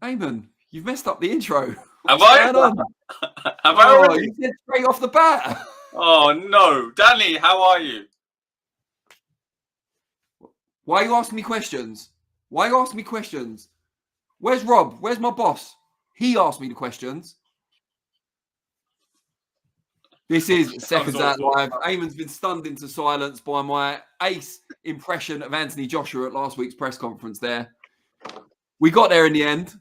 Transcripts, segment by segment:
Ayman, you've messed up the intro. Have What's I? going on? Have I already? You said straight off the bat. Oh no, Danny, how are you? Why are you asking me questions? Why are you asking me questions? Where's Rob? Where's my boss? He asked me the questions. This is Seconds Out Live. Ayman's been stunned into silence by my ace impression of Anthony Joshua at last week's press conference there. We got there in the end.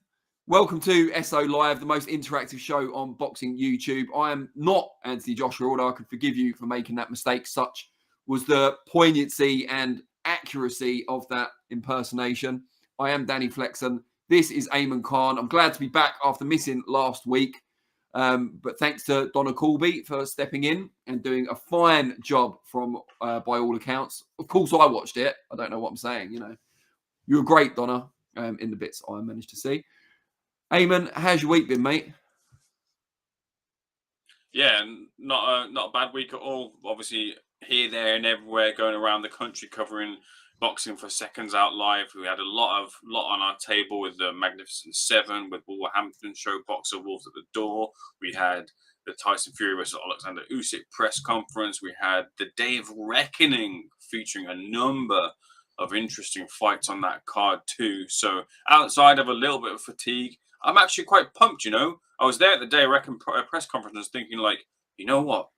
Welcome to SO Live, the most interactive show on boxing YouTube. I am not Anthony Joshua, although I can forgive you for making that mistake. Such was the poignancy and accuracy of that impersonation. I am Danny Flexen. This is Ayman Khan. I'm glad to be back after missing last week. But thanks to Donna Colby for stepping in and doing a fine job from by all accounts. Of course, I watched it. I don't know what I'm saying. You know, you were great, Donna, in the bits I managed to see. Ayman, how's your week been, mate? Yeah, not a bad week at all. Obviously, here, there, and everywhere, going around the country covering boxing for Seconds Out Live. We had a lot on our table with the Magnificent Seven, with Wolverhampton show Boxer Wolves at the door. We had the Tyson Fury versus Alexander Usyk press conference. We had the Day of Reckoning featuring a number of interesting fights on that card too. So outside of a little bit of fatigue, I'm actually quite pumped, you know. I was there at the Day of Reckoning press conference thinking, like, you know what?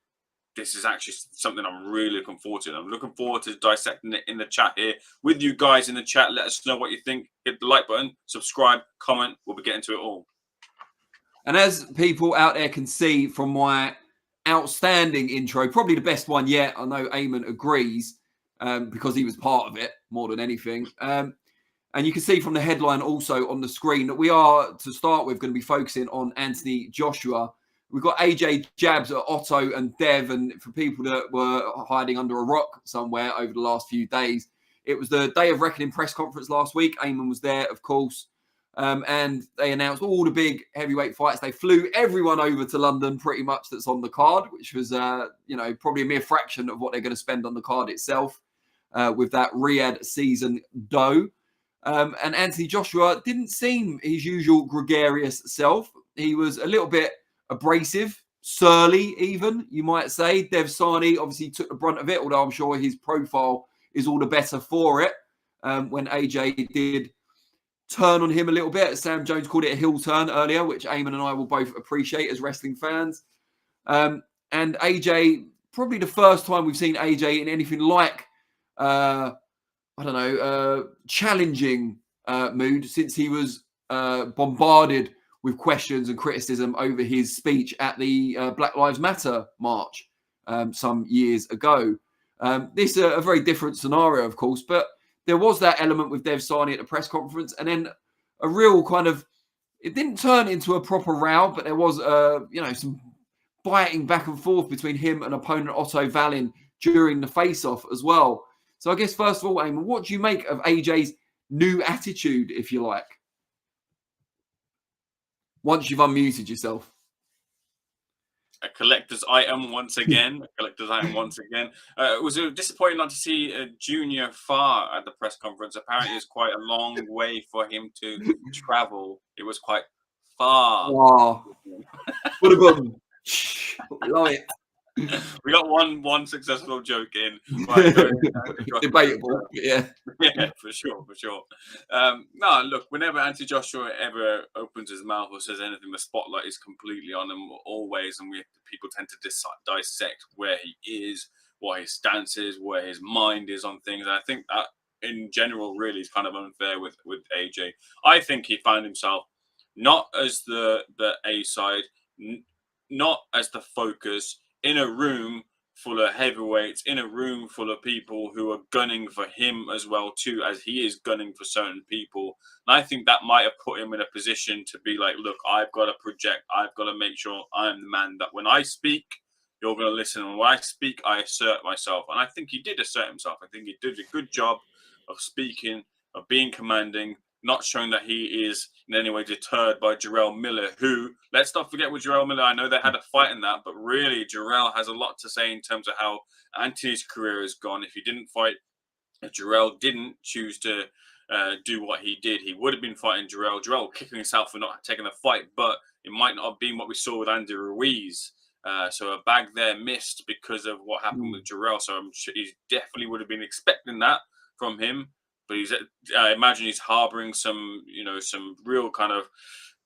This is actually something I'm really looking forward to. I'm looking forward to dissecting it in the chat here with you guys in the chat. Let us know what you think. Hit the like button, subscribe, comment. We'll be getting to it all. And as people out there can see from my outstanding intro, probably the best one yet, I know Ayman agrees because he was part of it more than anything. And you can see from the headline also on the screen that we are, to start with, going to be focusing on Anthony Joshua. We've got AJ jabs at Otto and Dev, and for people that were hiding under a rock somewhere over the last few days, it was the Day of Reckoning press conference last week. Ayman was there, of course, and they announced all the big heavyweight fights. They flew everyone over to London, pretty much, that's on the card, which was, probably a mere fraction of what they're going to spend on the card itself with that Riyadh season dough. And Anthony Joshua didn't seem his usual gregarious self. He was a little bit abrasive, surly even, you might say. Dev Sani obviously took the brunt of it, although I'm sure his profile is all the better for it. When AJ did turn on him a little bit, Sam Jones called it a heel turn earlier, which Ayman and I will both appreciate as wrestling fans. And AJ, probably the first time we've seen AJ in anything like challenging mood since he was bombarded with questions and criticism over his speech at the Black Lives Matter march some years ago. This is a very different scenario, of course, but there was that element with Dev Sani at the press conference, and then a real kind of, it didn't turn into a proper row, but there was, some biting back and forth between him and opponent Otto Wallin during the face-off as well. So I guess, first of all, Ayman, what do you make of AJ's new attitude, if you like? Once you've unmuted yourself. A collector's item once again. It was disappointing not to see Junior Farr at the press conference. Apparently, it's quite a long way for him to travel. It was quite far. Oh, what a bum. Love it. We got one successful joke in. Right, debatable, yeah. Yeah, for sure. No, look, whenever Anthony Joshua ever opens his mouth or says anything, the spotlight is completely on him always, and people tend to dissect where he is, what his stance is, where his mind is on things. And I think that, in general, really is kind of unfair with AJ. I think he found himself not as the A side, not as the focus, in a room full of heavyweights, in a room full of people who are gunning for him as well too, as he is gunning for certain people. And I think that might have put him in a position to be like, look, I've got to project, I've got to make sure I'm the man that when I speak, you're going to listen. And when I speak, I assert myself. And I think he did assert himself. I think he did a good job of speaking, of being commanding, not showing that he is in any way deterred by Jarrell Miller, who, let's not forget with Jarrell Miller, I know they had a fight in that, but really Jarrell has a lot to say in terms of how Anthony's career has gone. If he didn't fight, if Jarrell didn't choose to do what he did, he would have been fighting Jarrell. Jarrell kicking himself for not taking the fight, but it might not have been what we saw with Andy Ruiz. So a bag there missed because of what happened with Jarrell. So I'm sure he definitely would have been expecting that from him. But I imagine he's harboring some, some real kind of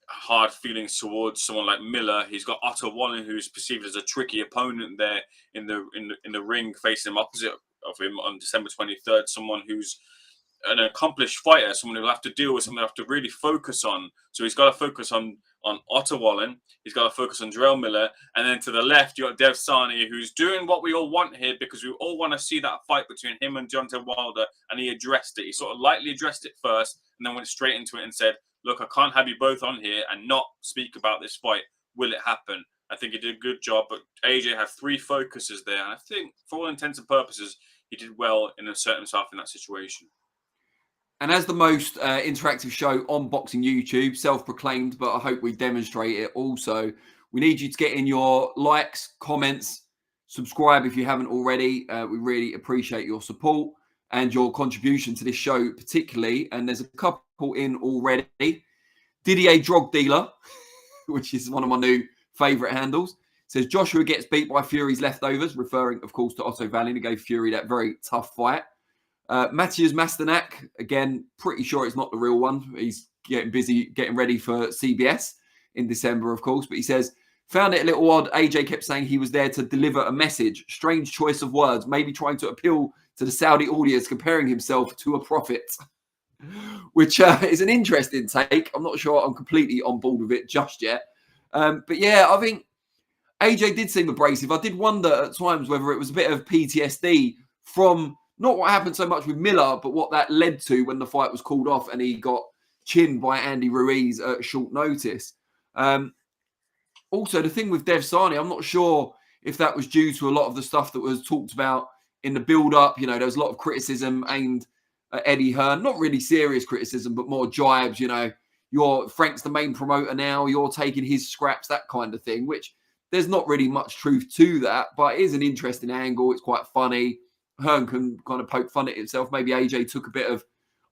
hard feelings towards someone like Miller. He's got Otto Wallen, who's perceived as a tricky opponent there in the ring, facing him opposite of him on December 23rd. Someone who's an accomplished fighter, someone who'll have to deal with, someone who'll have to really focus on. So he's got to focus on Otto Wallen. He's got to focus on Jarrell Miller. And then to the left, you got Dev Sani, who's doing what we all want here, because we all want to see that fight between him and Deontay Wilder. And he addressed it. He sort of lightly addressed it first and then went straight into it and said, look, I can't have you both on here and not speak about this fight. Will it happen? I think he did a good job, but AJ had 3 focuses there. And I think for all intents and purposes, he did well in inserting himself in that situation. And as the most interactive show on Boxing YouTube, self-proclaimed, but I hope we demonstrate it also, we need you to get in your likes, comments, subscribe if you haven't already. We really appreciate your support and your contribution to this show particularly. And there's a couple in already. Didier Drug Dealer, which is one of my new favourite handles, says Joshua gets beat by Fury's leftovers, referring, of course, to Otto Wallin, who gave Fury that very tough fight. Matthias Masternak, again, pretty sure it's not the real one. He's getting busy getting ready for CBS in December, of course. But he says, found it a little odd. AJ kept saying he was there to deliver a message. Strange choice of words, maybe trying to appeal to the Saudi audience, comparing himself to a prophet, which is an interesting take. I'm not sure I'm completely on board with it just yet. But yeah, I think AJ did seem abrasive. I did wonder at times whether it was a bit of PTSD from not what happened so much with Miller, but what that led to when the fight was called off and he got chinned by Andy Ruiz at short notice. Also, the thing with Dev Sani, I'm not sure if that was due to a lot of the stuff that was talked about in the build-up. There was a lot of criticism aimed at Eddie Hearn. Not really serious criticism, but more jibes. Frank's the main promoter now. You're taking his scraps, that kind of thing, which there's not really much truth to that, but it is an interesting angle. It's quite funny. Hearn can kind of poke fun at himself. Maybe AJ took a bit of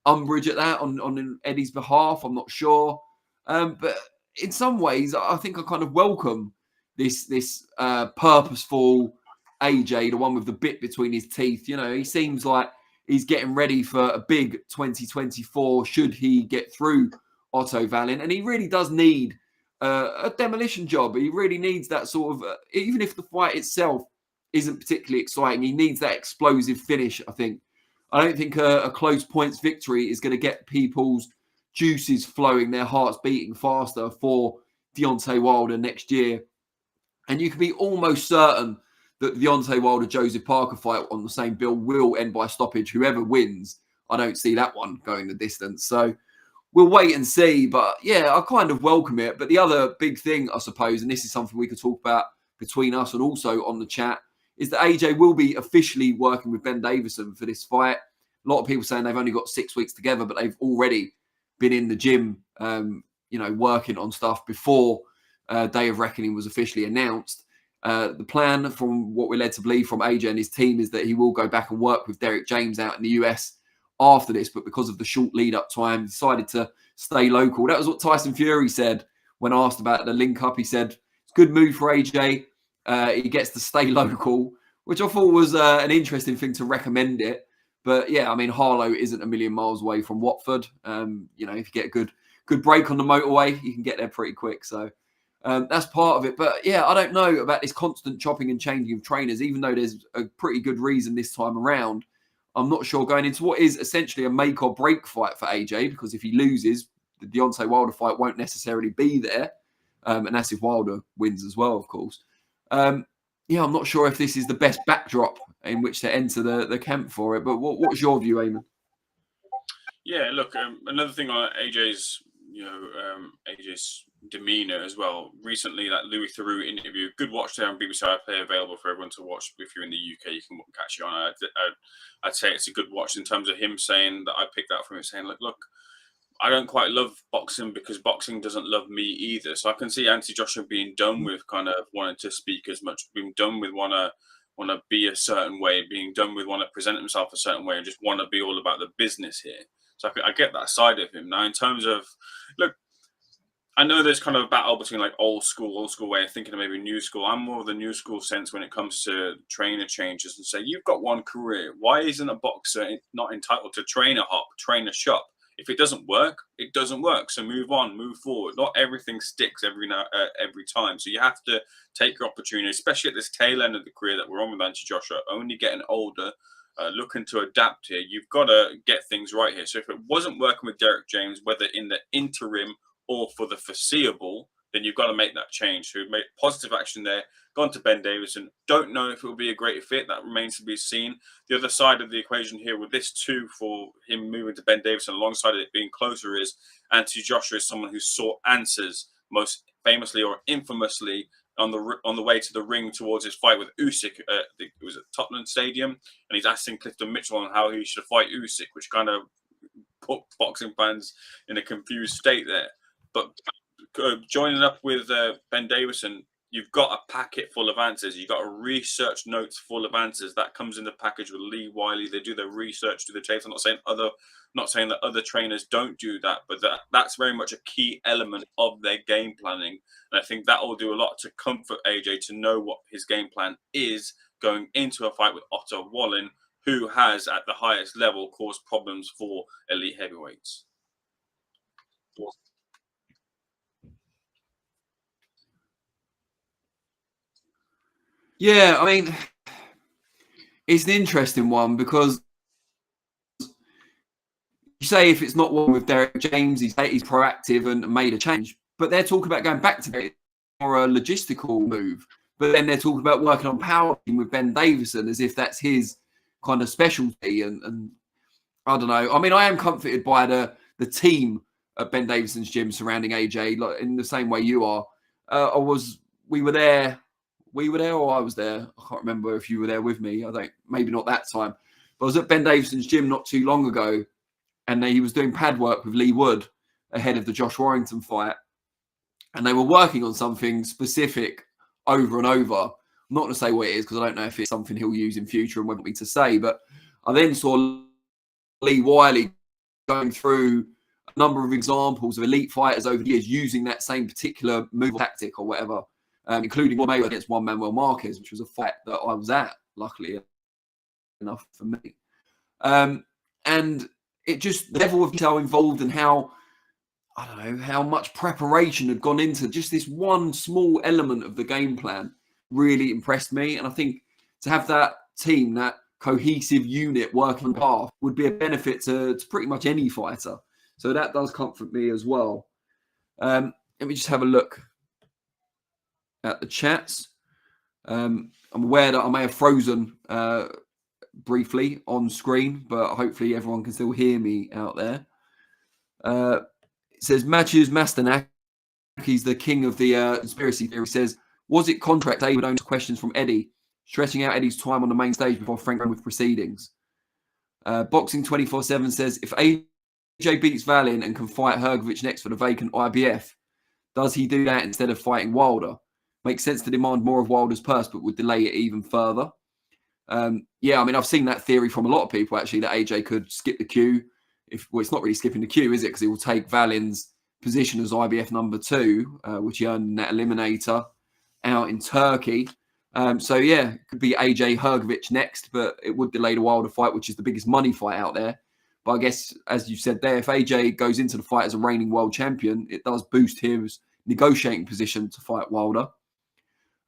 umbrage at that on Eddie's behalf. I'm not sure. But in some ways, I think I kind of welcome this purposeful AJ, the one with the bit between his teeth. He seems like he's getting ready for a big 2024 should he get through Otto Wallin. And he really does need a demolition job. He really needs that sort of, even if the fight itself isn't particularly exciting, he needs that explosive finish, I think. I don't think a close points victory is going to get people's juices flowing, their hearts beating faster for Deontay Wilder next year. And you can be almost certain that the Deontay Wilder-Joseph Parker fight on the same bill will end by stoppage. Whoever wins, I don't see that one going the distance. So we'll wait and see. But yeah, I kind of welcome it. But the other big thing, I suppose, and this is something we could talk about between us and also on the chat, is that AJ will be officially working with Ben Davison for this fight. A lot of people saying they've only got 6 weeks together, but they've already been in the gym, working on stuff before Day of Reckoning was officially announced. The plan, from what we're led to believe from AJ and his team, is that he will go back and work with Derek James out in the US after this, but because of the short lead-up time, he decided to stay local. That was what Tyson Fury said when asked about the link-up. He said, it's a good move for AJ. He gets to stay local, which I thought was an interesting thing to recommend it. But yeah, I mean, Harlow isn't a million miles away from Watford. If you get a good break on the motorway, you can get there pretty quick. So that's part of it. But yeah, I don't know about this constant chopping and changing of trainers, even though there's a pretty good reason this time around. I'm not sure going into what is essentially a make or break fight for AJ, because if he loses, the Deontay Wilder fight won't necessarily be there. And that's if Wilder wins as well, of course. I'm not sure if this is the best backdrop in which to enter the camp for it. But what's your view, Ayman? Yeah, look, another thing on AJ's, AJ's demeanor as well. Recently, that Louis Theroux interview, good watch there on BBC iPlayer, available for everyone to watch. If you're in the UK, you can catch it on. I'd say it's a good watch in terms of him saying that I picked that from him, saying, look, I don't quite love boxing because boxing doesn't love me either. So I can see Anthony Joshua being done with kind of wanting to speak as much, being done with want to be a certain way, being done with want to present himself a certain way, and just want to be all about the business here. So I get that side of him. Now, in terms of, look, I know there's kind of a battle between like old school way of thinking and maybe new school. I'm more of the new school sense when it comes to trainer changes and say, you've got one career. Why isn't a boxer not entitled to trainer hop, trainer shop? If it doesn't work, it doesn't work. So move on, move forward. Not everything sticks every time. So you have to take your opportunity, especially at this tail end of the career that we're on with Anthony Joshua, only getting older, looking to adapt here. You've got to get things right here. So if it wasn't working with Derek James, whether in the interim or for the foreseeable, then you've got to make that change. So we've made positive action there, gone to Ben Davison. Don't know if it will be a great fit. That remains to be seen. The other side of the equation here with this too, for him moving to Ben Davison alongside it being closer, is Anthony Joshua is someone who sought answers most famously or infamously on the way to the ring towards his fight with Usyk. It was at Tottenham Stadium, and he's asking Clifton Mitchell on how he should fight Usyk, which kind of put boxing fans in a confused state there. But joining up with Ben Davison, you've got a packet full of answers. You've got a research notes full of answers that comes in the package with Lee Wiley. They do their research, do the tapes. I'm not saying that other trainers don't do that, but that's very much a key element of their game planning. And I think that will do a lot to comfort AJ to know what his game plan is going into a fight with Otto Wallin, who has at the highest level caused problems for elite heavyweights. Yeah, I mean, it's an interesting one because you say if it's not one with Derek James, he's proactive and made a change. But they're talking about going back to it for a logistical move. But then they're talking about working on power with Ben Davison as if that's his kind of specialty. And I don't know. I mean, I am comforted by the team at Ben Davison's gym surrounding AJ, like in the same way you are. We were there, or I was there. I can't remember if you were there with me. I think maybe not that time. But I was at Ben Davison's gym not too long ago, and he was doing pad work with Lee Wood ahead of the Josh Warrington fight. And they were working on something specific over and over. I'm not going to say what it is because I don't know if it's something he'll use in future and want me to say. But I then saw Lee Wiley going through a number of examples of elite fighters over the years using that same particular move or tactic or whatever, including one Mayweather against Juan Manuel Marquez, which was a fight that I was at, luckily enough for me. And it just, the level of detail involved and how, I don't know, how much preparation had gone into just this one small element of the game plan really impressed me. And I think to have that team, that cohesive unit working path would be a benefit to pretty much any fighter. So that does comfort me as well. Let me just have a look at the chats. I'm aware that I may have frozen briefly on screen, but hopefully everyone can still hear me out there. It says Matthews Masternak, he's the king of the conspiracy theory, says, was it contract A would own questions from Eddie, stretching out Eddie's time on the main stage before Frank ran with proceedings? Boxing 24/7 says, if AJ beats Valiant and can fight Hrgovic next for the vacant IBF, does he do that instead of fighting Wilder? Makes sense to demand more of Wilder's purse, but would delay it even further. Yeah, I mean, I've seen that theory from a lot of people, actually, that AJ could skip the queue. Well, it's not really skipping the queue, is it? Because he will take Valin's position as IBF number 2, which he earned in that eliminator out in Turkey. So, yeah, it could be AJ Hrgovic next, but it would delay the Wilder fight, which is the biggest money fight out there. But I guess, as you said there, if AJ goes into the fight as a reigning world champion, it does boost his negotiating position to fight Wilder.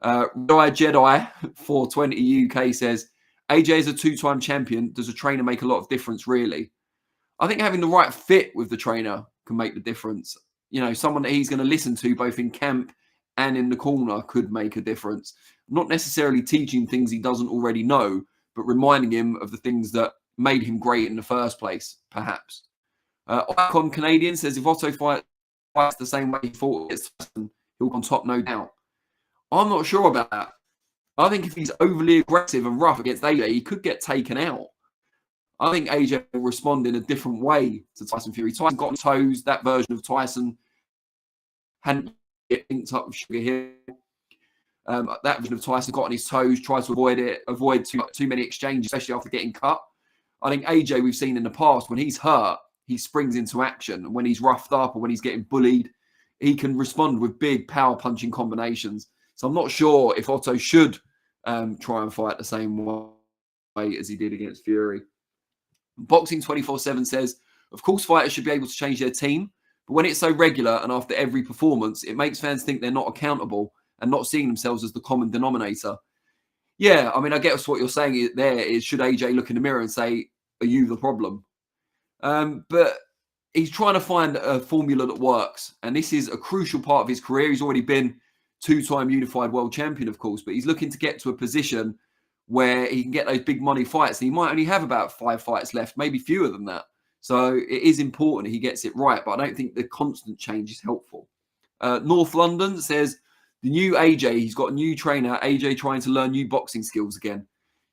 Jedi 420 UK says, AJ is a 2-time champion. Does a trainer make a lot of difference, really? I think having the right fit with the trainer can make the difference. You know, someone that he's going to listen to both in camp and in the corner could make a difference. Not necessarily teaching things he doesn't already know, but reminding him of the things that made him great in the first place, perhaps. Icon Canadian says, if Otto fights the same way he fought against Tyson, he'll go on top, no doubt. I'm not sure about that. I think if he's overly aggressive and rough against AJ, he could get taken out. I think AJ will respond in a different way to Tyson Fury. Tyson got on toes. That version of Tyson hadn't get linked up with Sugar Hill. That version of Tyson got on his toes, tried to avoid too many exchanges, especially after getting cut. I think AJ, we've seen in the past, when he's hurt, he springs into action. And when he's roughed up or when he's getting bullied, he can respond with big power punching combinations. So I'm not sure if Otto should try and fight the same way as he did against Fury. Boxing 24/7 says, of course, fighters should be able to change their team, but when it's so regular and after every performance, it makes fans think they're not accountable and not seeing themselves as the common denominator. Yeah, I mean, I guess what you're saying there is, should AJ look in the mirror and say, are you the problem? But he's trying to find a formula that works. And this is a crucial part of his career. He's already been two-time unified world champion, of course, but he's looking to get to a position where he can get those big money fights. And he might only have about 5 fights left, maybe fewer than that. So it is important he gets it right, but I don't think the constant change is helpful. North London says, the new AJ, he's got a new trainer, AJ trying to learn new boxing skills again.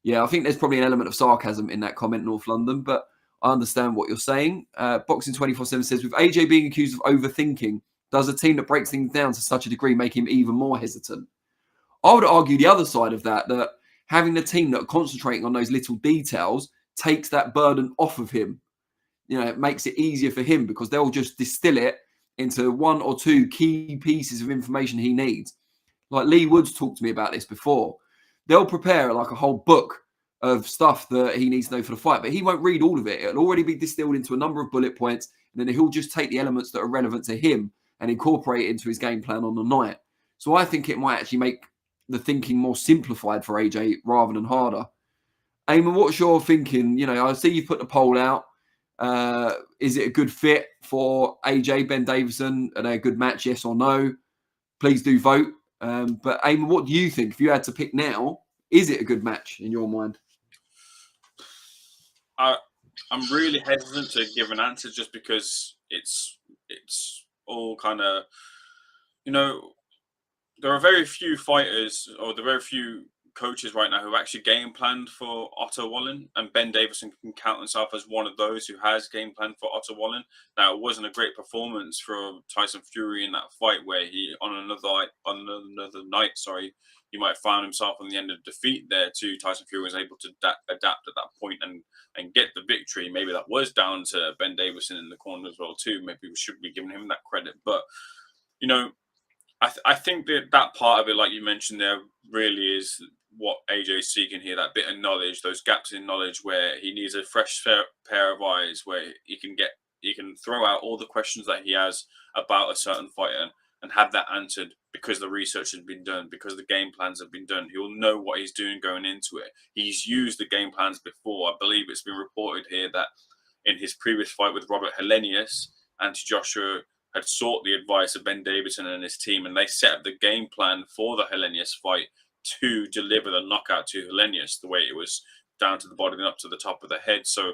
Yeah, I think there's probably an element of sarcasm in that comment, North London, but I understand what you're saying. Boxing 24/7 says, with AJ being accused of overthinking, does a team that breaks things down to such a degree make him even more hesitant? I would argue the other side of that having the team that are concentrating on those little details takes that burden off of him. You know, it makes it easier for him because they'll just distill it into 1 or 2 key pieces of information he needs. Like Lee Woods talked to me about this before. They'll prepare like a whole book of stuff that he needs to know for the fight, but he won't read all of it. It'll already be distilled into a number of bullet points, and then he'll just take the elements that are relevant to him and incorporate it into his game plan on the night. So I think it might actually make the thinking more simplified for AJ rather than harder. Ayman, what's your thinking? You know, I see you put the poll out. Is it a good fit for AJ, Ben Davison? Are they a good match, yes or no? Please do vote. But Ayman, what do you think? If you had to pick now, is it a good match in your mind? I'm really hesitant to give an answer just because it's all kind of, you know, there are very few fighters or there are very few coaches right now who actually game planned for Otto Wallin, and Ben Davison can count himself as one of those who has game planned for Otto Wallin. Now, it wasn't a great performance for Tyson Fury in that fight where he on another night, he might have found himself on the end of defeat there too. Tyson Fury was able to adapt at that point and get the victory. Maybe that was down to Ben Davison in the corner as well too. Maybe we should be giving him that credit, but you know, I think that part of it, like you mentioned there, really is what AJ's seeking here, that bit of knowledge, those gaps in knowledge where he needs a fresh pair of eyes where he can throw out all the questions that he has about a certain fighter and have that answered because the research has been done, because the game plans have been done. He'll know what he's doing going into it. He's used the game plans before. I believe it's been reported here that in his previous fight with Robert Helenius, Joshua had sought the advice of Ben Davison and his team, and they set up the game plan for the Helenius fight to deliver the knockout to Helenius, the way it was down to the body and up to the top of the head. So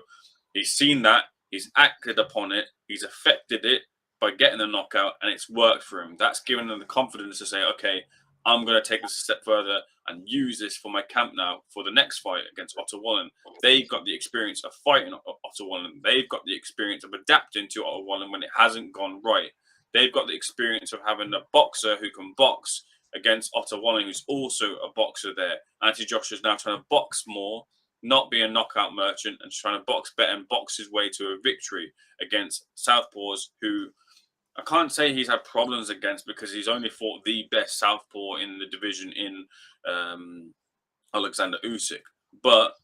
he's seen that, he's acted upon it, he's affected it by getting the knockout, and it's worked for him. That's given him the confidence to say, okay, I'm going to take this a step further and use this for my camp now for the next fight against Otto Wallin. They've got the experience of fighting Otto Wallin. They've got the experience of adapting to Otto Wallin when it hasn't gone right. They've got the experience of having a boxer who can box against Otto Wallin, who's also a boxer there. Anthony Joshua's now trying to box more, not be a knockout merchant, and trying to box better and box his way to a victory against southpaws who I can't say he's had problems against because he's only fought the best southpaw in the division in Alexander Usyk. But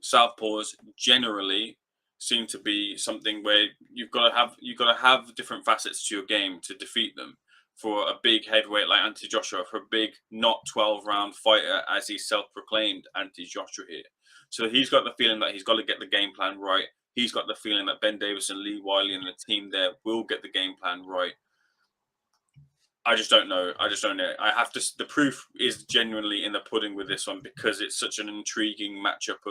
southpaws generally seem to be something where you've got to have different facets to your game to defeat them. For a big heavyweight like Anthony Joshua, for a big not 12-round fighter, as he self-proclaimed Anthony Joshua here. So he's got the feeling that he's got to get the game plan right. He's got the feeling that Ben Davison, Lee Wiley, and the team there will get the game plan right. I just don't know. The proof is genuinely in the pudding with this one because it's such an intriguing matchup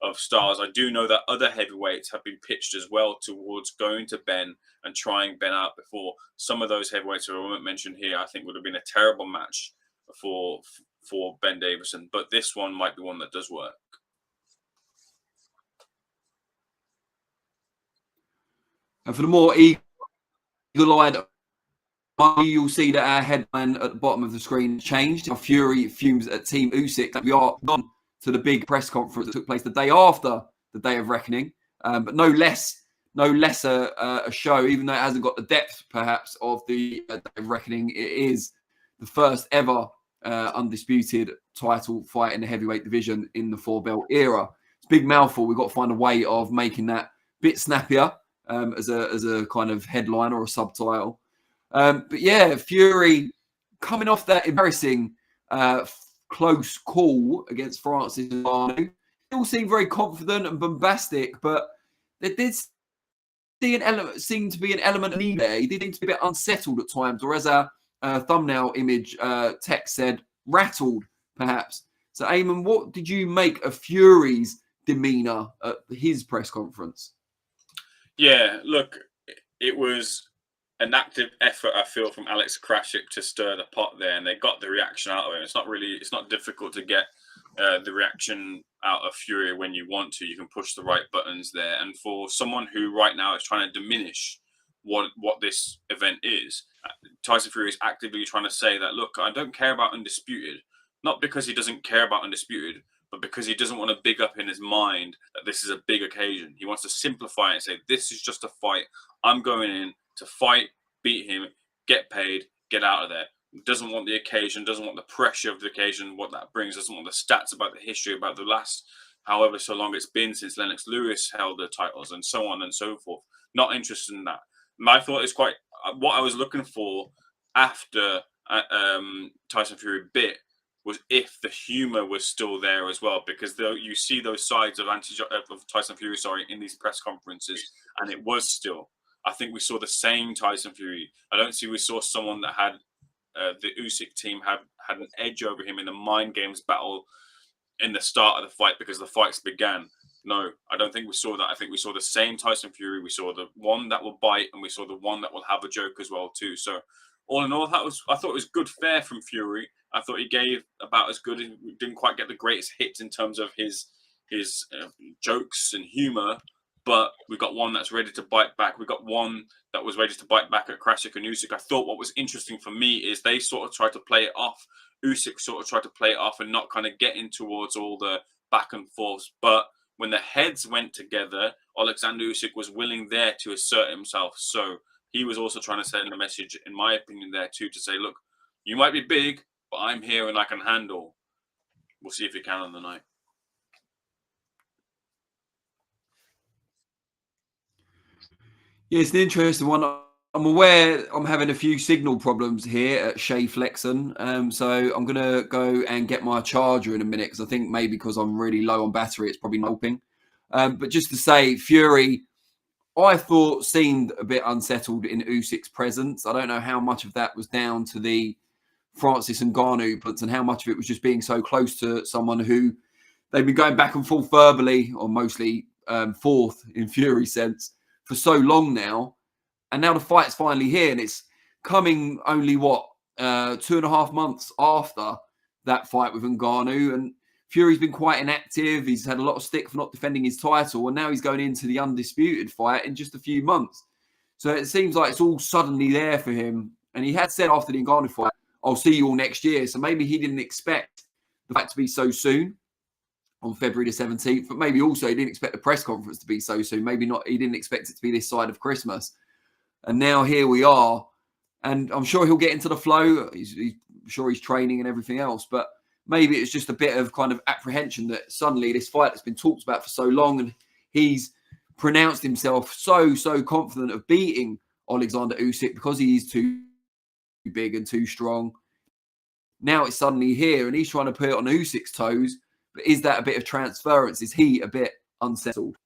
of stars. I do know that other heavyweights have been pitched as well towards going to Ben and trying Ben out before. Some of those heavyweights who I won't mention here, I think would have been a terrible match for Ben Davison. But this one might be one that does work. And for the more eagle-eyed, you'll see that our headline at the bottom of the screen changed. Our Fury fumes at Team Usyk. We are gone to the big press conference that took place the day after the Day of Reckoning, but no less no lesser a show, even though it hasn't got the depth, perhaps, of the reckoning. It is the first ever undisputed title fight in the heavyweight division in the 4-belt era. It's a big mouthful. We've got to find a way of making that a bit snappier as a kind of headline or a subtitle. But yeah, Fury coming off that embarrassing close call against Francis Ngannou. Still seemed very confident and bombastic, but there did seem to be an element of need there. He did seem to be a bit unsettled at times, or as our thumbnail image text said, rattled, perhaps. So, Ayman, what did you make of Fury's demeanour at his press conference? Yeah, look, it was an active effort, I feel, from Alex Krasik to stir the pot there, and they got the reaction out of it. It's not difficult to get the reaction out of Fury when you want to. You can push the right buttons there. And for someone who right now is trying to diminish what this event is, Tyson Fury is actively trying to say that, look, I don't care about Undisputed, not because he doesn't care about Undisputed, but because he doesn't want to big up in his mind that this is a big occasion. He wants to simplify it and say, this is just a fight. I'm going in to fight, beat him, get paid, get out of there. Doesn't want the occasion, doesn't want the pressure of the occasion, what that brings, doesn't want the stats about the history, about the last however so long it's been since Lennox Lewis held the titles and so on and so forth. Not interested in that. My thought is quite what I was looking for after Tyson Fury bit was if the humor was still there as well, because you see those sides of Tyson Fury, in these press conferences, and it was still. I think we saw the same Tyson Fury. I don't see we saw someone that had the Usyk team had an edge over him in the mind games battle in the start of the fight because the fights began. No, I don't think we saw that. I think we saw the same Tyson Fury. We saw the one that will bite, and we saw the one that will have a joke as well too. So all in all, I thought it was good fare from Fury. I thought he gave about as good. He didn't quite get the greatest hits in terms of his jokes and humor, but we got one that's ready to bite back. We got one that was ready to bite back at Krasik and Usyk. I thought what was interesting for me is they sort of tried to play it off. Usyk sort of tried to play it off and not kind of get in towards all the back and forths. But when the heads went together, Alexander Usyk was willing there to assert himself. So he was also trying to send a message, in my opinion, there too, to say, look, you might be big, but I'm here and I can handle. We'll see if he can on the night. Yeah, it's an interesting one. I'm aware I'm having a few signal problems here at Flexen. So I'm going to go and get my charger in a minute because I think maybe because I'm really low on battery, it's probably not helping. But just to say, Fury, I thought seemed a bit unsettled in Usyk's presence. I don't know how much of that was down to the Francis Ngannou punts and how much of it was just being so close to someone who they've been going back and forth verbally, or mostly forth in Fury's sense, for so long now. And now the fight's finally here, and it's coming only 2.5 months after that fight with Ngannou. And Fury's been quite inactive. He's had a lot of stick for not defending his title, and now he's going into the undisputed fight in just a few months. So it seems like it's all suddenly there for him. And he had said after the Ngannou fight, I'll see you all next year. So maybe he didn't expect the fight to be so soon on February the 17th, but maybe also he didn't expect the press conference to be so soon. Maybe not. He didn't expect it to be this side of Christmas. And now here we are. And I'm sure he'll get into the flow. He's sure he's training and everything else. But maybe it's just a bit of kind of apprehension that suddenly this fight that's been talked about for so long, and he's pronounced himself so confident of beating Alexander Usyk because he is too big and too strong. Now it's suddenly here, and he's trying to put it on Usyk's toes. But is that a bit of transference? Is he a bit unsettled?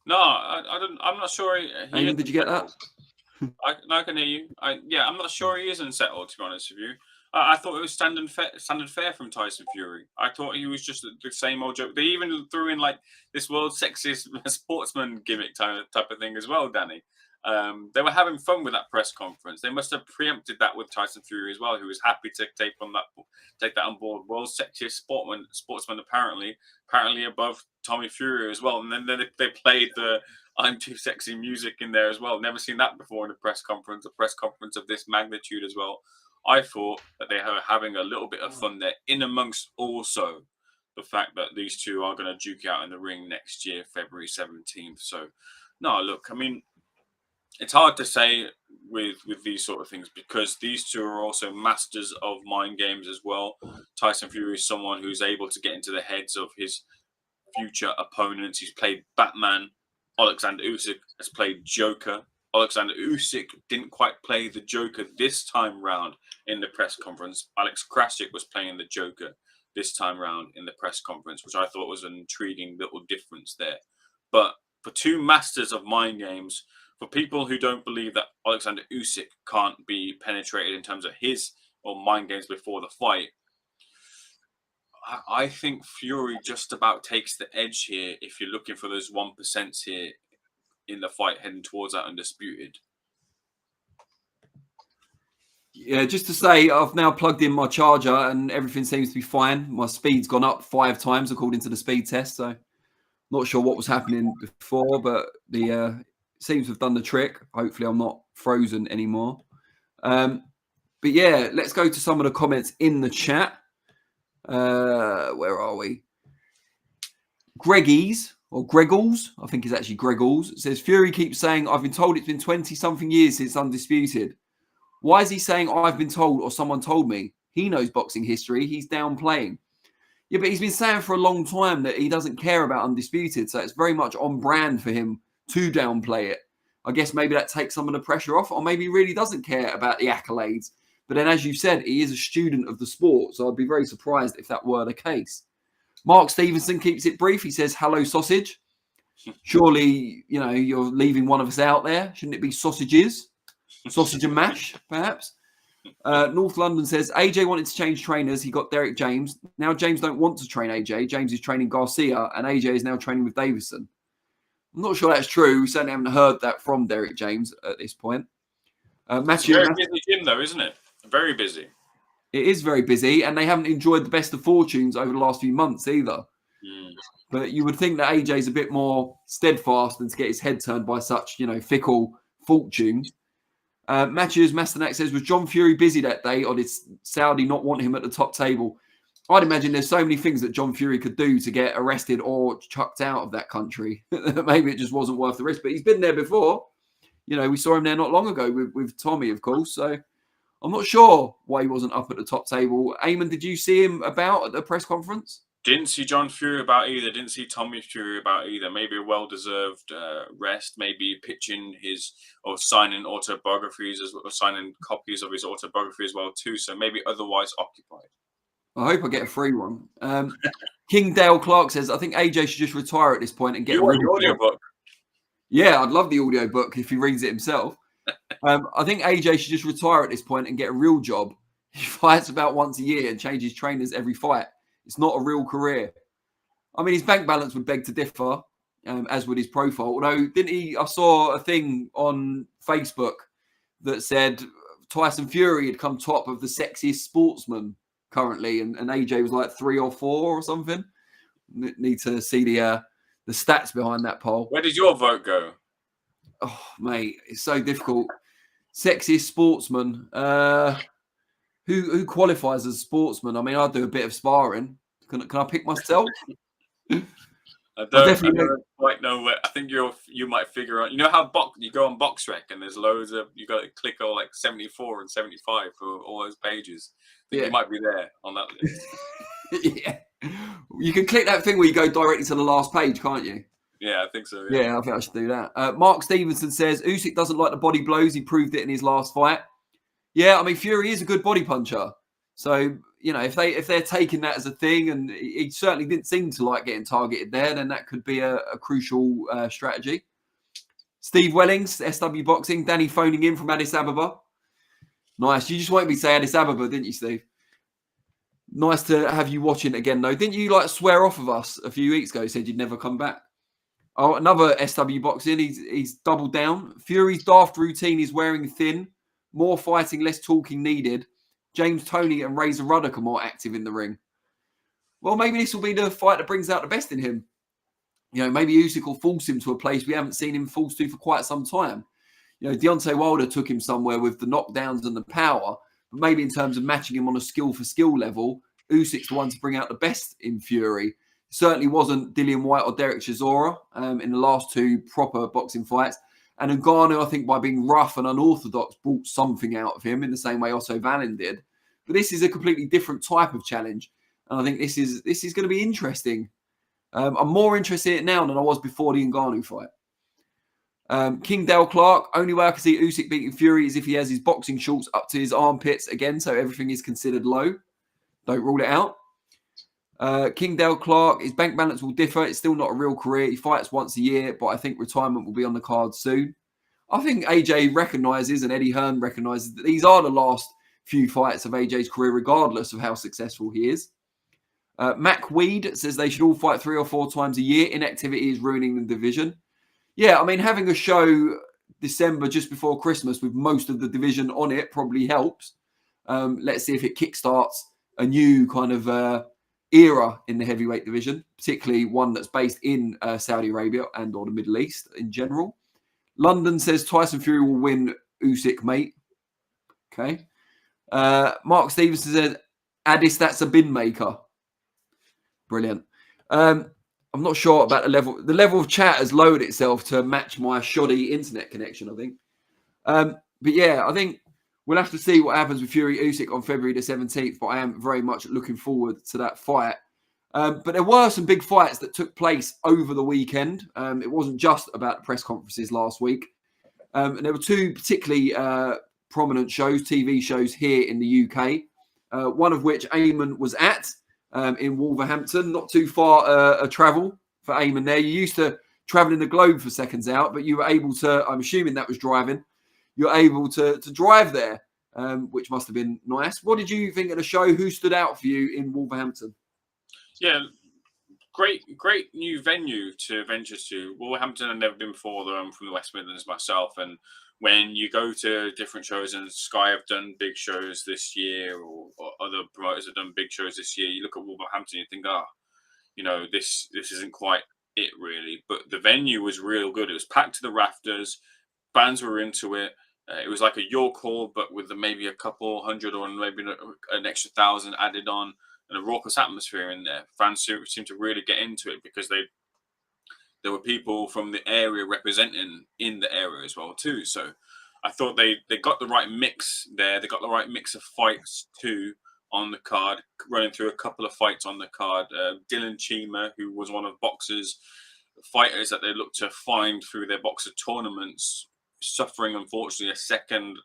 No, I don't. I'm not sure. Ayman, did you get that? I can hear you. I'm not sure he is unsettled, to be honest with you. I thought it was standard fare from Tyson Fury. I thought he was just the same old joke. They even threw in like this world's sexiest sportsman gimmick type of thing as well, Danny. They were having fun with that press conference. They must have preempted that with Tyson Fury as well, who was happy to take that on board. World's sexiest sportsman apparently above Tommy Fury as well. And then they played the "I'm Too Sexy" music in there as well. Never seen that before in a press conference of this magnitude as well. I thought that they were having a little bit of fun there, in amongst also the fact that these two are going to duke out in the ring next year, February 17th. So, no, look, I mean, it's hard to say with these sort of things because these two are also masters of mind games as well. Tyson Fury is someone who's able to get into the heads of his future opponents. He's played Batman. Alexander Usyk has played Joker. Alexander Usyk didn't quite play the Joker this time round in the press conference. Alex Krasik was playing the Joker this time round in the press conference, which I thought was an intriguing little difference there. But for two masters of mind games, for people who don't believe that Alexander Usyk can't be penetrated in terms of his or mind games before the fight, I think Fury just about takes the edge here if you're looking for those 1% here in the fight heading towards that undisputed. Yeah, just to say, I've now plugged in my charger and everything seems to be fine. My speed's gone up 5 times according to the speed test. So not sure what was happening before, but the seems to have done the trick. Hopefully I'm not frozen anymore. But yeah, let's go to some of the comments in the chat. Where are we? Greggies or Greggles, I think it's actually Greggles. It says Fury keeps saying, I've been told it's been 20-something years since Undisputed. Why is he saying I've been told or someone told me? He knows boxing history. He's downplaying. Yeah, but he's been saying for a long time that he doesn't care about Undisputed. So it's very much on brand for him to downplay it. I guess maybe that takes some of the pressure off, or maybe he really doesn't care about the accolades. But then, as you said, he is a student of the sport. So I'd be very surprised if that were the case. Mark Stevenson keeps it brief. He says, hello, sausage. Surely, you know, you're leaving one of us out there. Shouldn't it be sausages? Sausage and mash, perhaps. North London says, AJ wanted to change trainers. He got Derek James. Now James don't want to train AJ. James is training Garcia, and AJ is now training with Davison. I'm not sure that's true. We certainly haven't heard that from Derek James at this point. Matthew, very busy gym, though, isn't it? Very busy. It is very busy, and they haven't enjoyed the best of fortunes over the last few months either. But you would think that AJ's a bit more steadfast than to get his head turned by such, you know, fickle fortunes. Matthews Masternak says, was John Fury busy that day, or did Saudi not want him at the top table? I'd imagine there's so many things that John Fury could do to get arrested or chucked out of that country. Maybe it just wasn't worth the risk. But he's been there before. You know, we saw him there not long ago with Tommy, of course. So I'm not sure why he wasn't up at the top table. Ayman, did you see him about at the press conference? Didn't see John Fury about either. Didn't see Tommy Fury about either. Maybe a well-deserved rest. Maybe pitching his or signing autobiographies as well, or signing copies of his autobiography as well too. So maybe otherwise occupied. I hope I get a free one. King Dale Clark says, I think AJ should just retire at this point and get an audiobook. Yeah, I'd love the audiobook if he reads it himself. I think AJ should just retire at this point and get a real job. He fights about once a year and changes trainers every fight. It's not a real career. I mean, his bank balance would beg to differ, as would his profile. Although, didn't he? I saw a thing on Facebook that said Tyson Fury had come top of the sexiest sportsman currently, and AJ was like 3 or 4 or something. Need to see the stats behind that poll. Where did your vote go? Oh, mate, it's so difficult. Sexiest sportsman. Who qualifies as a sportsman? I mean, I do a bit of sparring. Can I pick myself? I don't quite know where. I think you might figure out. You know how you go on BoxRec and there's loads of, you got to click on like 74 and 75 for all those pages. I think you might be there on that list. Yeah, you can click that thing where you go directly to the last page, can't you? Yeah, I think so. Yeah, I think I should do that. Mark Stevenson says Usyk doesn't like the body blows. He proved it in his last fight. Yeah, I mean, Fury is a good body puncher. So, you know, if they're taking that as a thing, and he certainly didn't seem to like getting targeted there, then that could be a crucial strategy. Steve Wellings, SW Boxing. Danny phoning in from Addis Ababa. Nice. You just wanted me to say Addis Ababa, didn't you, Steve? Nice to have you watching again, though. Didn't you, like, swear off of us a few weeks ago? You said you'd never come back. Oh, another SW Boxing. He's doubled down. Fury's daft routine is wearing thin. More fighting, less talking needed. James Toney and Razor Ruddock are more active in the ring. Well, maybe this will be the fight that brings out the best in him. You know, maybe Usyk will force him to a place we haven't seen him forced to for quite some time. You know, Deontay Wilder took him somewhere with the knockdowns and the power. But maybe in terms of matching him on a skill-for-skill level, Usyk's the one to bring out the best in Fury. Certainly wasn't Dillian White or Derek Chisora in the last two proper boxing fights. And Ngannou, I think, by being rough and unorthodox, brought something out of him in the same way Otto Vallin did. But this is a completely different type of challenge. And I think this is going to be interesting. I'm more interested in it now than I was before the Ngannou fight. King Dale Clark, only way I can see Usyk beating Fury is if he has his boxing shorts up to his armpits again, so everything is considered low. Don't rule it out. King Dale Clark, his bank balance will differ. It's still not a real career. He fights once a year, but I think retirement will be on the card soon. I think AJ recognises, and Eddie Hearn recognises, that these are the last few fights of AJ's career, regardless of how successful he is. Mac Weed says they should all fight 3 or 4 times a year. Inactivity is ruining the division. Yeah, I mean, having a show December just before Christmas with most of the division on it probably helps. Let's see if it kickstarts a new kind of era in the heavyweight division, particularly one that's based in Saudi Arabia and or the Middle East in general. London says Tyson Fury will win Usyk, mate. Okay. Mark Stevenson said, Addis, that's a bin maker. Brilliant. I'm not sure about the level. The level of chat has lowered itself to match my shoddy internet connection, I think. But yeah, I think we'll have to see what happens with Fury Usyk on February the 17th, but I am very much looking forward to that fight. But there were some big fights that took place over the weekend. It wasn't just about the press conferences last week. And there were 2 particularly prominent shows, TV shows here in the UK, one of which Ayman was at in Wolverhampton, not too far a travel for Ayman there. You used to traveling the globe for Seconds Out, but you were able to, I'm assuming that was driving, you're able to drive there, which must have been nice. What did you think of the show? Who stood out for you in Wolverhampton? Yeah, great new venue to venture to. Wolverhampton, I've never been before, though I'm from the West Midlands myself. And when you go to different shows, and Sky have done big shows this year, or other promoters have done big shows this year, you look at Wolverhampton, you think, this isn't quite it really. But the venue was real good. It was packed to the rafters. Fans were into it. It was like a York Hall, but with maybe a couple hundred or maybe an extra 1,000 added on, and a raucous atmosphere in there. Fans seemed to really get into it because there were people from the area representing in the area as well too. So I thought they got the right mix there. They got the right mix of fights too on the card, running through a couple of fights on the card. Dylan Chima, who was one of boxers' fighters that they looked to find through their boxer tournaments, suffering unfortunately a second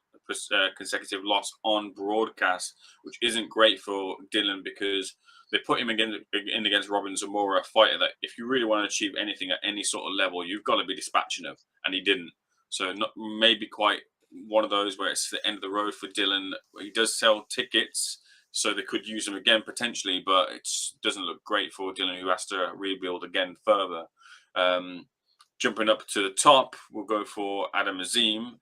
consecutive loss on broadcast, which isn't great for Dylan because they put him in against Robin Zamora, a fighter that if you really want to achieve anything at any sort of level, you've got to be dispatching him, and he didn't. So not maybe quite one of those where it's the end of the road for Dylan. He does sell tickets, so they could use him again potentially, but it doesn't look great for Dylan, who has to rebuild again further. Jumping up to the top, we'll go for Adam Azim.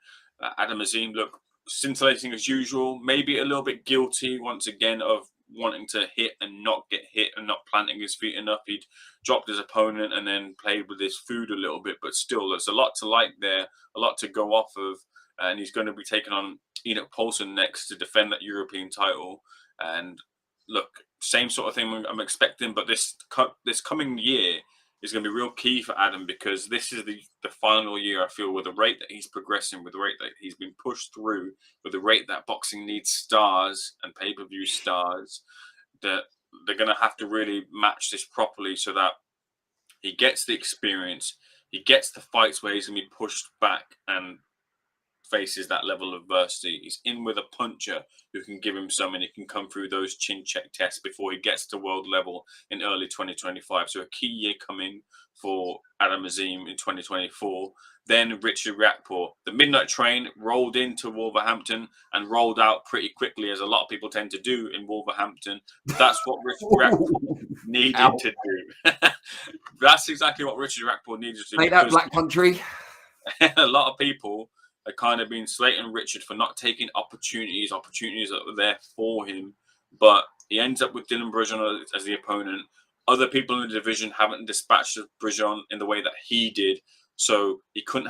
Adam Azim looked scintillating as usual, maybe a little bit guilty once again of wanting to hit and not get hit and not planting his feet enough. He'd dropped his opponent and then played with his food a little bit, but still there's a lot to like there, a lot to go off of, and he's going to be taking on Enoch Paulson next to defend that European title. And look, same sort of thing I'm expecting, but this coming year is going to be real key for Adam, because this is the final year, I feel, with the rate that he's progressing, with the rate that he's been pushed through, with the rate that boxing needs stars and pay-per-view stars, that they're going to have to really match this properly so that he gets the experience, he gets the fights where he's going to be pushed back and faces that level of adversity. He's in with a puncher who can give him some, and he can come through those chin check tests before he gets to world level in early 2025. So a key year coming for Adam Azim in 2024. Then Richard Riakporhe. The midnight train rolled into Wolverhampton and rolled out pretty quickly, as a lot of people tend to do in Wolverhampton. But that's what Richard Riakporhe needed to do. That's exactly what Richard Riakporhe needed to do. Make that black country. A lot of people are kind of been slating Richard for not taking opportunities that were there for him, but he ends up with Dylan Brujon as the opponent. Other people in the division haven't dispatched Brujon in the way that he did, so he couldn't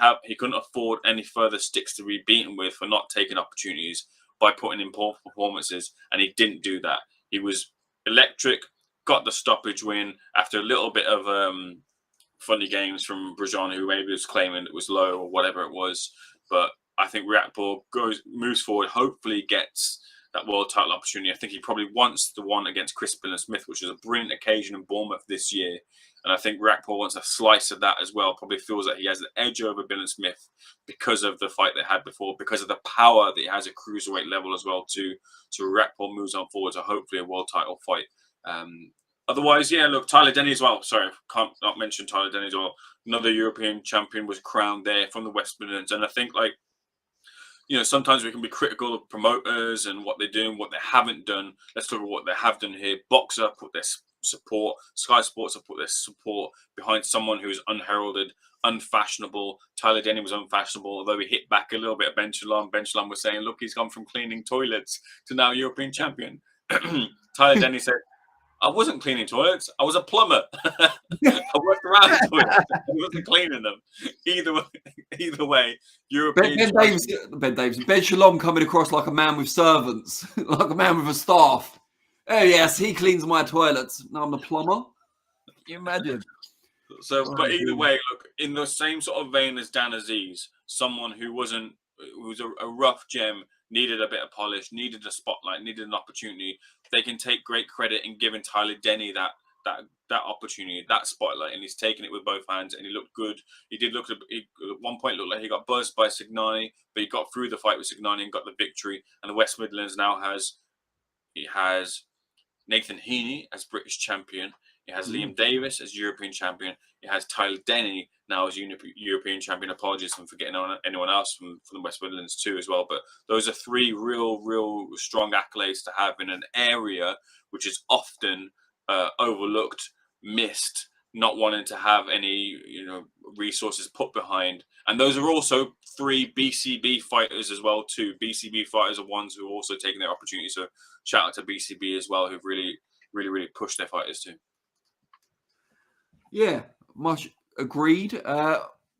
afford any further sticks to be beaten with for not taking opportunities by putting in poor performances, and he didn't do that. He was electric. Got the stoppage win after a little bit of funny games from Brajon, who maybe was claiming it was low or whatever it was. But I think Riakporhe moves forward, hopefully gets that world title opportunity. I think he probably wants the one against Chris Billen-Smith, which was a brilliant occasion in Bournemouth this year. And I think Riakporhe wants a slice of that as well. Probably feels that he has the edge over Billen-Smith because of the fight they had before, because of the power that he has at cruiserweight level as well too. So Riakporhe moves on forward to hopefully a world title fight. Otherwise, yeah, look, Tyler Denny as well. Sorry, can't not mention Tyler Denny as well. Another European champion was crowned there from the West Midlands. And I think, like, you know, sometimes we can be critical of promoters and what they do and what they haven't done. Let's talk about what they have done here. Boxer put their support, Sky Sports have put their support behind someone who is unheralded, unfashionable. Tyler Denny was unfashionable, although he hit back a little bit at Ben Shalom. Ben Shalom was saying, look, he's gone from cleaning toilets to now European champion. Tyler Denny said, I wasn't cleaning toilets. I was a plumber. I worked around the toilets. I wasn't cleaning them. Either way, European. Ben Shalom coming across like a man with servants, like a man with a staff. Oh yes, he cleans my toilets. No, I'm the plumber. Can you imagine? So, but either way, look, in the same sort of vein as Dan Aziz, someone who was a rough gem, needed a bit of polish, needed a spotlight, needed an opportunity. They can take great credit in giving Tyler Denny that opportunity, that spotlight, and he's taken it with both hands, and he looked good. He did look at one point looked like he got buzzed by Signani, but he got through the fight with Signani and got the victory. And the West Midlands now has Nathan Heeney as British champion. It has Liam Davis as European champion. It has Tyler Denny now as European champion. Apologies for forgetting anyone else from the West Midlands too as well. But those are three real strong accolades to have in an area which is often overlooked, missed, not wanting to have any resources put behind. And those are also three BCB fighters as well too. BCB fighters are ones who are also taking their opportunity. So shout out to BCB as well, who've really pushed their fighters too. Yeah, much agreed.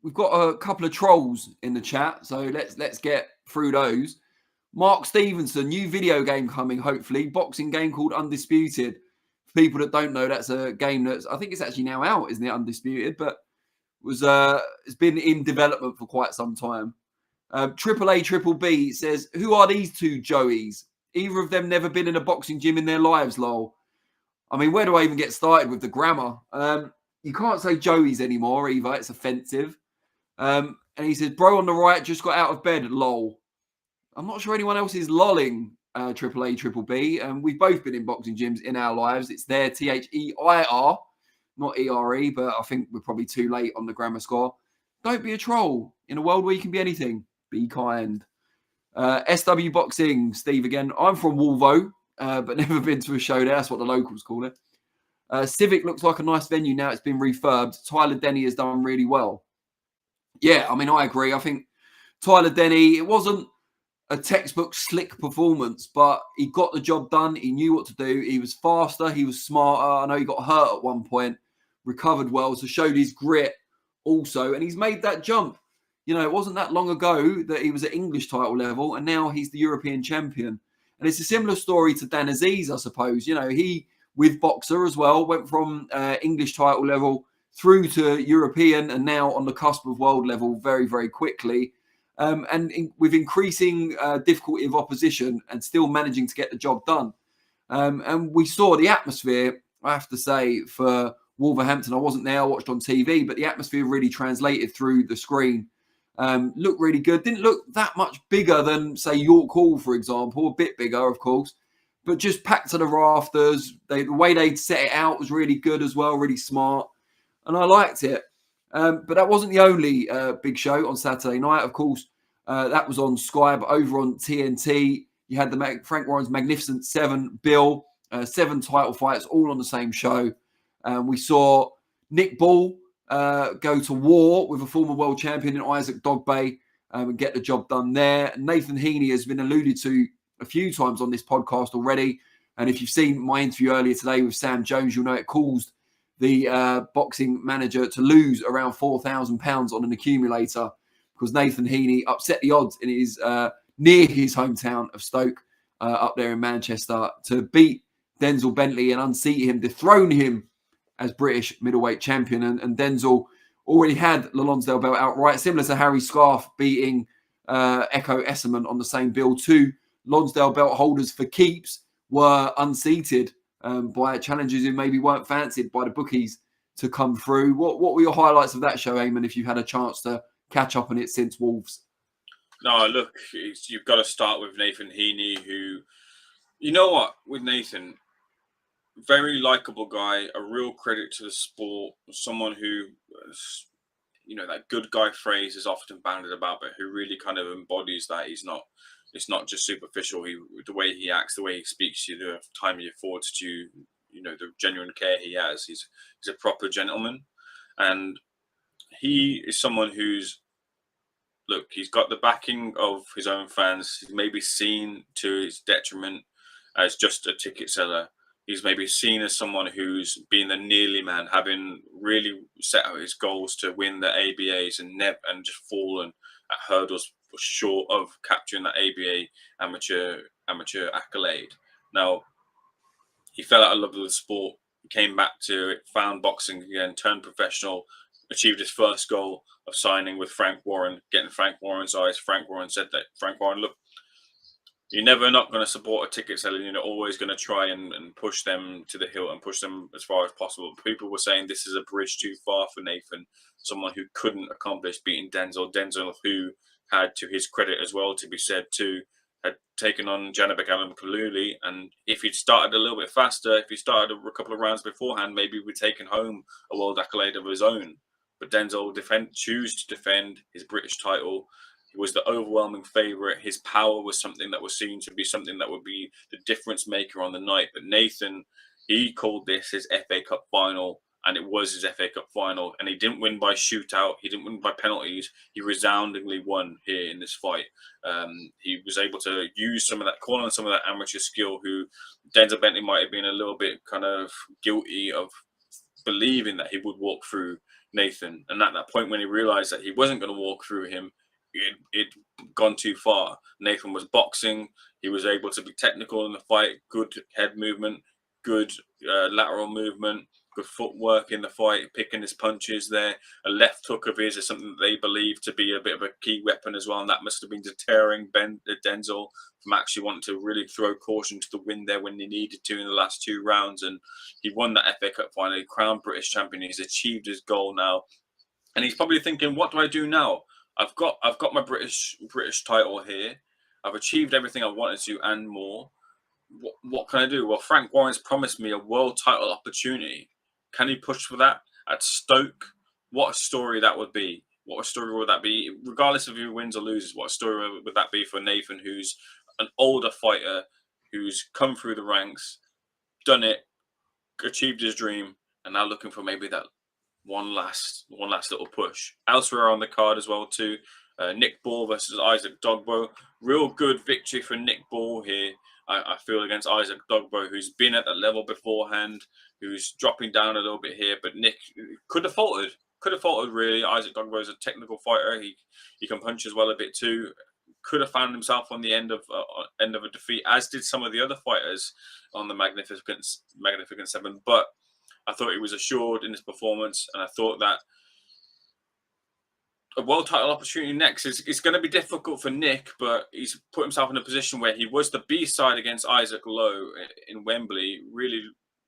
We've got a couple of trolls in the chat, so let's get through those. Mark Stevenson, new video game coming, hopefully. Boxing game called Undisputed. For people that don't know, that's a game that's, I think it's actually now out, isn't it? Undisputed, but it's been in development for quite some time. Triple B says, who are these two Joeys? Either of them never been in a boxing gym in their lives, lol. I mean, where do I even get started with the grammar? You can't say Joeys anymore either. It's offensive. And he says, bro on the right just got out of bed, lol. I'm not sure anyone else is lolling Triple B. We've both been in boxing gyms in our lives. It's there, THEIR, not ERE, but I think we're probably too late on the grammar score. Don't be a troll. In a world where you can be anything, be kind. SW Boxing, Steve again. I'm from Wolvo, but never been to a show there. That's what the locals call it. Civic looks like a nice venue now. It's been refurbed. Tyler Denny has done really well. Yeah, I mean, I agree. I think Tyler Denny, it wasn't a textbook slick performance, but he got the job done. He knew what to do. He was faster. He was smarter. I know he got hurt at one point, recovered well, so showed his grit also. And he's made that jump. You know, it wasn't that long ago that he was at English title level, and now he's the European champion. And it's a similar story to Dan Aziz, I suppose. You know, he, with Boxer as well, went from English title level through to European and now on the cusp of world level very, very quickly. With increasing difficulty of opposition and still managing to get the job done. And we saw the atmosphere, I have to say, for Wolverhampton. I wasn't there, I watched on TV, but the atmosphere really translated through the screen. Looked really good. Didn't look that much bigger than, say, York Hall, for example. A bit bigger, of course. But just packed to the rafters. The way they'd set it out was really good as well, really smart. And I liked it. But that wasn't the only big show on Saturday night. Of course, that was on Sky, but over on TNT, you had the Frank Warren's Magnificent Seven bill, 7 title fights, all on the same show. We saw Nick Ball go to war with a former world champion in Isaac Dogbay and get the job done there. Nathan Heeney has been alluded to a few times on this podcast already. And if you've seen my interview earlier today with Sam Jones, you'll know it caused the boxing manager to lose around £4,000 on an accumulator because Nathan Heeney upset the odds in his near his hometown of Stoke up there in Manchester to beat Denzel Bentley and unseat him, dethrone him as British middleweight champion. And Denzel already had the Lonsdale belt outright, similar to Harry Scarf beating Echo Esserman on the same bill. 2 Lonsdale belt holders for keeps were unseated by challengers who maybe weren't fancied by the bookies to come through. What were your highlights of that show, Ayman, if you've had a chance to catch up on it since Wolves? No, look, you've got to start with Nathan Heeney, who, you know what, with Nathan, very likable guy, a real credit to the sport, someone who, you know, that good guy phrase is often bandied about, but who really kind of embodies that. It's not just superficial. The way he acts, the way he speaks to you, the time he affords to you, you know, the genuine care he has. He's a proper gentleman, and he is someone who's, look, he's got the backing of his own fans. He's maybe seen to his detriment as just a ticket seller. He's maybe seen as someone who's been the nearly man, having really set out his goals to win the ABAs and just fallen at hurdles short of capturing that ABA amateur accolade. Now, he fell out of love with the sport, came back to it, found boxing again, turned professional, achieved his first goal of signing with Frank Warren, getting Frank Warren's eyes. Frank Warren said that, Frank Warren, look, you're never not going to support a ticket seller. You're always going to try and push them to the hill and push them as far as possible. People were saying this is a bridge too far for Nathan, someone who couldn't accomplish beating Denzel. Denzel, who had, to his credit as well, to be said too, had taken on Janabek Alam Kaluli. And if he'd started a little bit faster, if he started a couple of rounds beforehand, maybe we'd taken home a world accolade of his own. But Denzel chose to defend his British title. He was the overwhelming favourite. His power was something that was seen to be something that would be the difference maker on the night. But Nathan, he called this his FA Cup final, and it was his FA Cup final. And he didn't win by shootout. He didn't win by penalties. He resoundingly won here in this fight. He was able to use some of that, call on some of that amateur skill, who Denzel Bentley might have been a little bit kind of guilty of believing that he would walk through Nathan. And at that point when he realised that he wasn't going to walk through him, it'd gone too far. Nathan was boxing. He was able to be technical in the fight, good head movement, good lateral movement, good footwork in the fight, picking his punches there. A left hook of his is something that they believe to be a bit of a key weapon as well, and that must have been deterring Denzel from actually wanting to really throw caution to the wind there when he needed to in the last 2 rounds. And he won that FA Cup final, crowned British champion. He's achieved his goal now, and he's probably thinking, what do I do now? I've got my British title here. I've achieved everything I wanted to and more. What can I do? Well, Frank Warren's promised me a world title opportunity. Can he push for that at Stoke? What a story that would be. What a story would that be? Regardless of who wins or loses, what a story would that be for Nathan, who's an older fighter, who's come through the ranks, done it, achieved his dream, and now looking for maybe that one last little push. Elsewhere on the card as well too, Nick Ball versus Isaac Dogbo. Real good victory for Nick Ball here, I feel, against Isaac Dogbo, who's been at that level beforehand, who's dropping down a little bit here. But Nick could have faltered really. Isaac Dogbo is a technical fighter. He can punch as well a bit too. Could have found himself on the end of a defeat, as did some of the other fighters on the Magnificent Seven. But I thought he was assured in his performance, and I thought that a world title opportunity next is going to be difficult for Nick, but he's put himself in a position where he was the B-side against Isaac Lowe in Wembley. Really,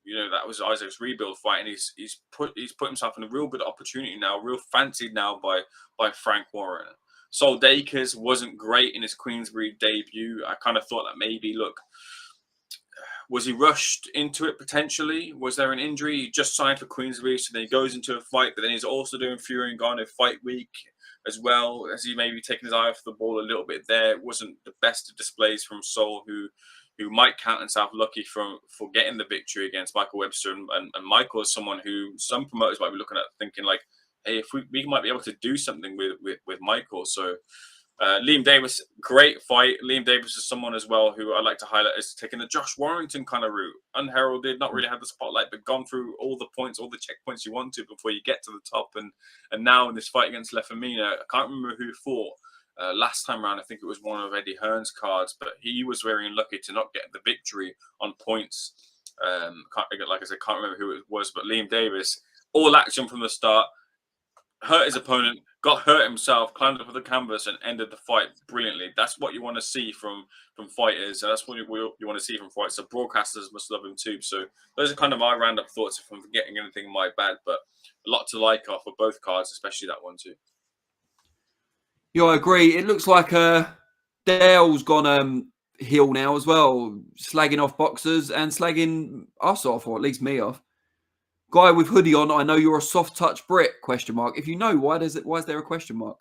you know, that was Isaac's rebuild fight, and he's put himself in a real good opportunity now, real fancied now by Frank Warren. Sol Dakers wasn't great in his Queensbury debut. I kind of thought that maybe, look, was he rushed into it potentially? Was there an injury? He just signed for Queensbury, so then he goes into a fight, but then he's also doing Fury and Garner fight week as well. As he maybe taken his eye off the ball a little bit there. It wasn't the best of displays from Sol, who might count himself lucky for getting the victory against Michael Webster. And Michael is someone who some promoters might be looking at thinking like, hey, if we might be able to do something with Michael. So Liam Davis, great fight. Liam Davis is someone as well who I like to highlight as taking the Josh Warrington kind of route. Unheralded, not really had the spotlight, but gone through all the points, all the checkpoints you want to before you get to the top. And now in this fight against Lefamina, I can't remember who fought. Last time around, I think it was one of Eddie Hearn's cards, but he was very unlucky to not get the victory on points. like I said, can't remember who it was, but Liam Davis, all action from the start, hurt his opponent, got hurt himself, climbed up with the canvas, and ended the fight brilliantly. That's what you want to see from fighters, and that's what you want to see from fights. So broadcasters must love him too. So those are kind of my roundup thoughts. If I'm forgetting anything, my bad, but a lot to like off of both cards, especially that one too. Yeah, I agree. It looks like Dale's gone heel now as well, slagging off boxers and slagging us off, or at least me off. Guy with hoodie on, I know you're a soft touch Brit, ? If you know, why is there a question mark?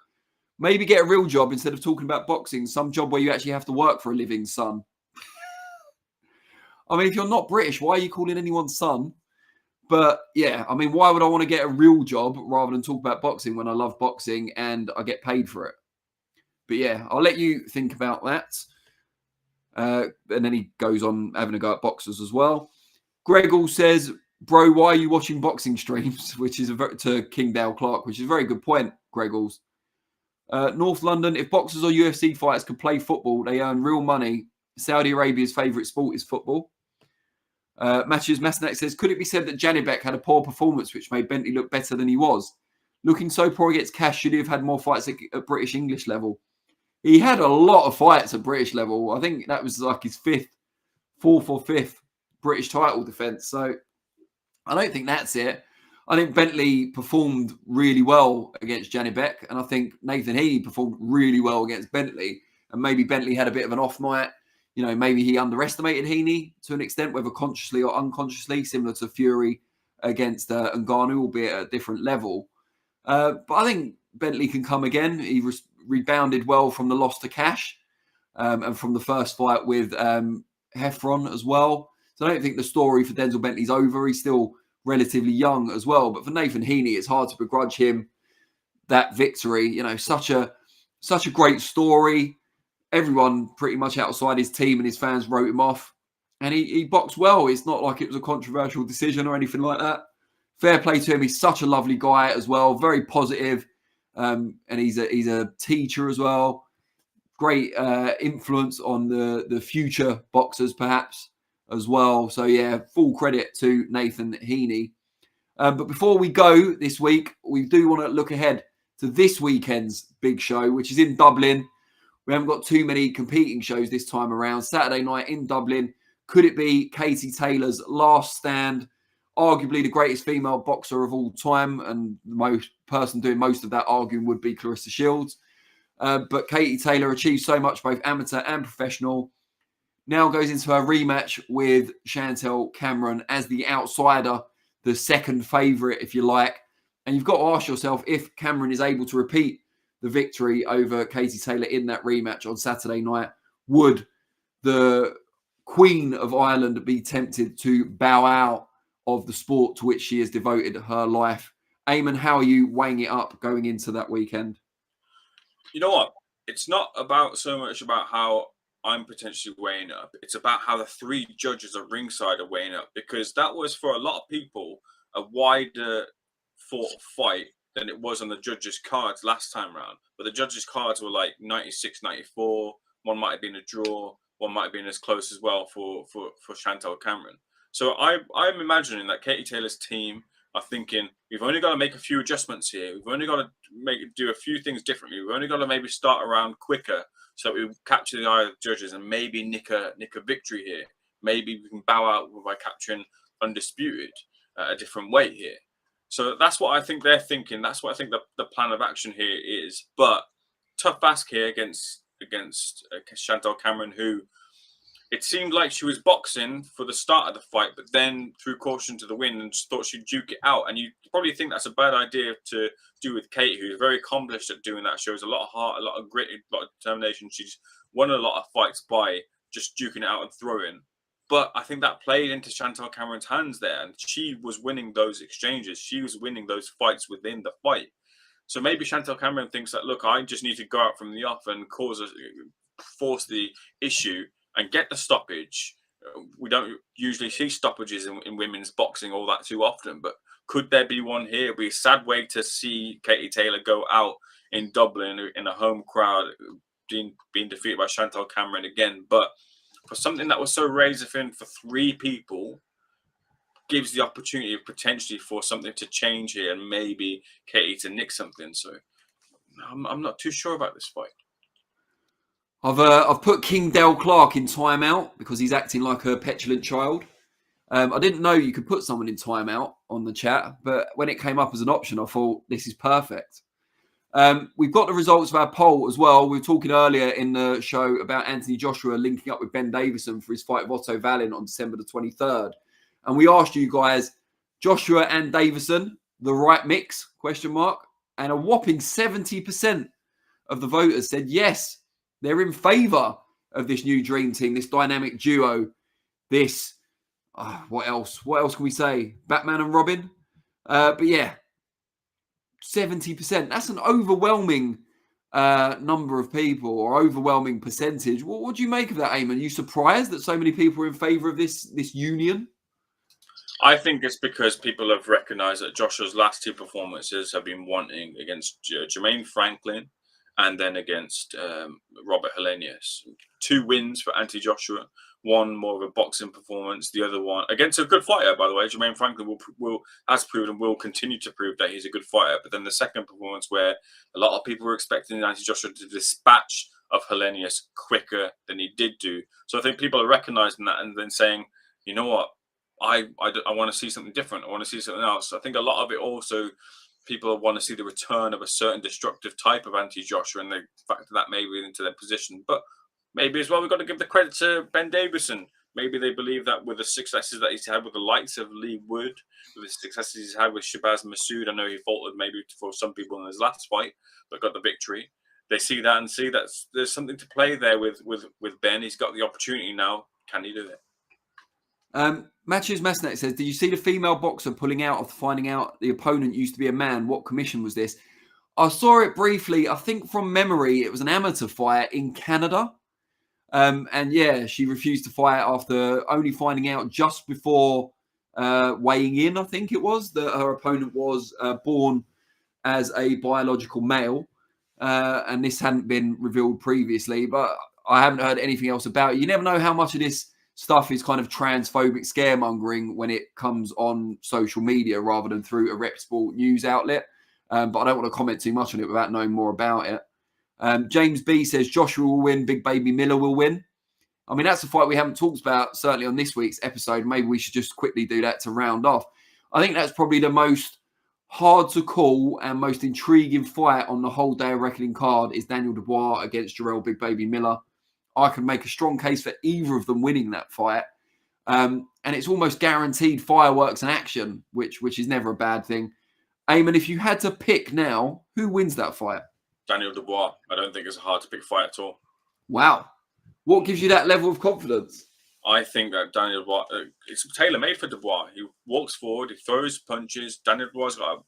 Maybe get a real job instead of talking about boxing, some job where you actually have to work for a living, son. I mean, if you're not British, why are you calling anyone son? But yeah, I mean, why would I want to get a real job rather than talk about boxing when I love boxing and I get paid for it? But yeah, I'll let you think about that. And then he goes on having a go at boxers as well. Gregor says, bro, why are you watching boxing streams? Which is to King Dale Clark, which is a very good point, Gregor's. North London, if boxers or UFC fighters could play football, they earn real money. Saudi Arabia's favourite sport is football. Matthews Masnack says, could it be said that Janibek had a poor performance which made Bentley look better than he was? Looking so poor against Cash, should he have had more fights at British English level? He had a lot of fights at British level. I think that was like his fourth or fifth British title defence. So I don't think that's it. I think Bentley performed really well against Janibek, and I think Nathan Heeney performed really well against Bentley. And maybe Bentley had a bit of an off night. You know, maybe he underestimated Heeney to an extent, whether consciously or unconsciously, similar to Fury against Ngannou, albeit at a different level. But I think Bentley can come again. He rebounded well from the loss to Cash and from the first fight with Heffron as well. So I don't think the story for Denzel Bentley's over. He's still relatively young as well. But for Nathan Heeney, it's hard to begrudge him that victory. You know, such a great story. Everyone pretty much outside his team and his fans wrote him off. And he boxed well. It's not like it was a controversial decision or anything like that. Fair play to him. He's such a lovely guy as well. Very positive. And he's a teacher as well. Great influence on the future boxers, perhaps, as well. So, yeah, full credit to Nathan Heeney. But before we go this week, we do want to look ahead to this weekend's big show, which is in Dublin. We haven't got too many competing shows this time around. Saturday night in Dublin. Could it be Katie Taylor's last stand? Arguably the greatest female boxer of all time, and the person doing most of that arguing would be Clarissa Shields. But Katie Taylor achieved so much, both amateur and professional. Now goes into her rematch with Chantelle Cameron as the outsider, the second favourite, if you like. And you've got to ask yourself, if Cameron is able to repeat the victory over Katie Taylor in that rematch on Saturday night, would the Queen of Ireland be tempted to bow out of the sport to which she has devoted her life? Ayman, how are you weighing it up going into that weekend? You know what? It's not about so much about how I'm potentially weighing up. It's about how the three judges at ringside are weighing up, because that was, for a lot of people, a wider fought fight than it was on the judges' cards last time round. But the judges' cards were like 96, 94. One might have been a draw. One might have been as close as well for Chantelle Cameron. So I'm imagining that Katie Taylor's team are thinking, we've only got to make a few adjustments here. We've only got to do a few things differently. We've only got to maybe start around quicker so that we capture the eye of the judges and maybe nick a victory here. Maybe we can bow out by capturing undisputed at a different weight here. So that's what I think they're thinking. That's what I think the plan of action here is. But tough ask here against Chantelle Cameron, who it seemed like she was boxing for the start of the fight, but then threw caution to the wind and just thought she'd duke it out. And you probably think that's a bad idea to do with Kate, who's very accomplished at doing that. Shows a lot of heart, a lot of grit, a lot of determination. She's won a lot of fights by just duking it out and throwing. But I think that played into Chantelle Cameron's hands there, and she was winning those exchanges. She was winning those fights within the fight. So maybe Chantelle Cameron thinks that, look, I just need to go out from the off and force the issue and get the stoppage. We don't usually see stoppages in women's boxing all that too often, but could there be one here? It'd be a sad way to see Katie Taylor go out in Dublin in a home crowd, being defeated by Chantelle Cameron again. But for something that was so razor thin for three people, gives the opportunity potentially for something to change here and maybe Katie to nick something. So I'm not too sure about this fight. I've put King Dale Clark in timeout because he's acting like a petulant child. I didn't know you could put someone in timeout on the chat, but when it came up as an option, I thought this is perfect. We've got the results of our poll as well. We were talking earlier in the show about Anthony Joshua linking up with Ben Davison for his fight with Otto Wallin on December the 23rd. And we asked you guys, Joshua and Davison, the right mix, ? And a whopping 70% of the voters said yes, they're in favour of this new dream team, this dynamic duo, this, what else? What else can we say? Batman and Robin? But yeah, 70%. That's an overwhelming number of people, or overwhelming percentage. What do you make of that, Ayman? Are you surprised that so many people are in favour of this union? I think it's because people have recognised that Joshua's last two performances have been wanting against Jermaine Franklin and then against Robert Helenius. 2 wins for Anthony Joshua. One more of a boxing performance. The other one against a good fighter, by the way. Jermaine Franklin has proven and will continue to prove that he's a good fighter. But then the second performance, where a lot of people were expecting Anthony Joshua to dispatch of Helenius quicker than he did do. So I think people are recognising that and then saying, you know what, I want to see something different. I want to see something else. I think a lot of it also, people want to see the return of a certain destructive type of Anthony Joshua, and they factor that maybe into their position. But maybe as well, we've got to give the credit to Ben Davison. Maybe they believe that with the successes that he's had with the likes of Lee Wood, with the successes he's had with Shabazz Massoud, I know he faltered maybe for some people in his last fight, but got the victory. They see that and see that there's something to play there with Ben. He's got the opportunity now. Can he do it? Matthews Masnet says, did you see the female boxer pulling out after finding out the opponent used to be a man? What commission was this? I saw it briefly. I think from memory, it was an amateur fight in Canada. And yeah, she refused to fight after only finding out just before weighing in, I think it was, that her opponent was born as a biological male. And this hadn't been revealed previously, but I haven't heard anything else about it. You never know how much of this stuff is kind of transphobic scaremongering when it comes on social media rather than through a reputable news outlet. But I don't want to comment too much on it without knowing more about it. James B says Joshua will win, Big Baby Miller will win. I mean, that's a fight we haven't talked about, certainly on this week's episode. Maybe we should just quickly do that to round off. I think that's probably the most hard to call and most intriguing fight on the whole Day of Reckoning card is Daniel Dubois against Jarrell Big Baby Miller. I can make a strong case for either of them winning that fight. And it's almost guaranteed fireworks and action, which is never a bad thing. Ayman, if you had to pick now, who wins that fight? Daniel Dubois. I don't think it's a hard to pick fight at all. Wow. What gives you that level of confidence? I think that Daniel Dubois, it's tailor-made for Dubois. He walks forward, he throws punches. Daniel Dubois got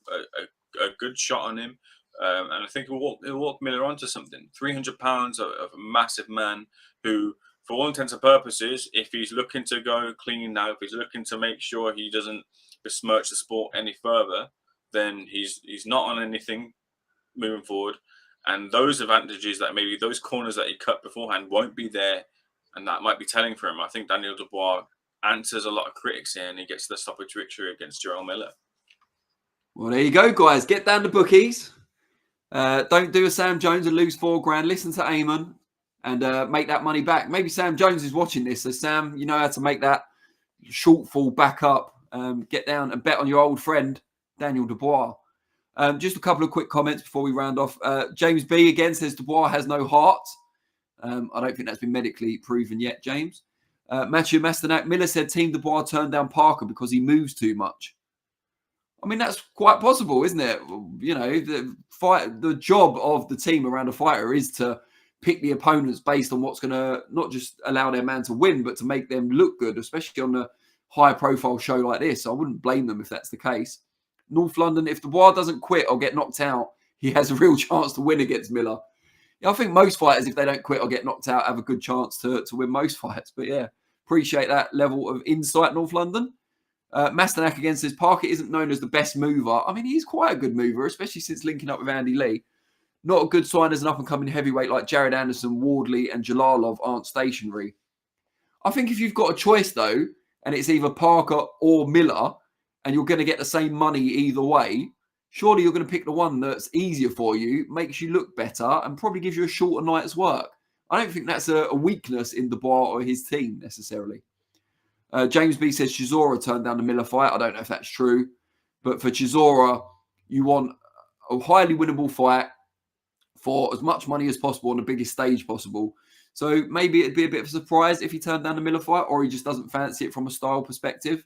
a good shot on him. And I think he'll walk Miller onto something. 300 pounds of a massive man who, for all intents and purposes, if he's looking to go clean now, if he's looking to make sure he doesn't besmirch the sport any further, then he's not on anything moving forward. And those advantages that maybe those corners that he cut beforehand won't be there, and that might be telling for him. I think Daniel Dubois answers a lot of critics here, and he gets the stoppage victory against Jarrell Miller. Well, there you go, guys. Get down to bookies. Don't do a Sam Jones and lose $4,000. Listen to Ayman and make that money back. Maybe Sam Jones is watching this. So, Sam, you know how to make that shortfall back up. Get down and bet on your old friend, Daniel Dubois. Just a couple of quick comments before we round off. James B again says Dubois has no heart. I don't think that's been medically proven yet, James. Matthew Masternak, Miller said Team Dubois turned down Parker because he moves too much. I mean, that's quite possible, isn't it? You know, the job of the team around a fighter is to pick the opponents based on what's going to not just allow their man to win, but to make them look good, especially on a high-profile show like this. I wouldn't blame them if that's the case. North London, if Dubois doesn't quit or get knocked out, he has a real chance to win against Miller. Yeah, I think most fighters, if they don't quit or get knocked out, have a good chance to win most fights. But yeah, appreciate that level of insight, North London. Masternak again says Parker isn't known as the best mover. I mean, he's quite a good mover, especially since linking up with Andy Lee. Not a good sign as an up-and-coming heavyweight like Jared Anderson, Wardley and Jalalov aren't stationary. I think if you've got a choice, though, and it's either Parker or Miller, and you're going to get the same money either way, surely you're going to pick the one that's easier for you, makes you look better, and probably gives you a shorter night's work. I don't think that's a weakness in Dubois or his team necessarily. James B says Chisora turned down the Miller fight. I don't know if that's true, but for Chisora, you want a highly winnable fight for as much money as possible on the biggest stage possible. So maybe it'd be a bit of a surprise if he turned down the Miller fight, or he just doesn't fancy it from a style perspective.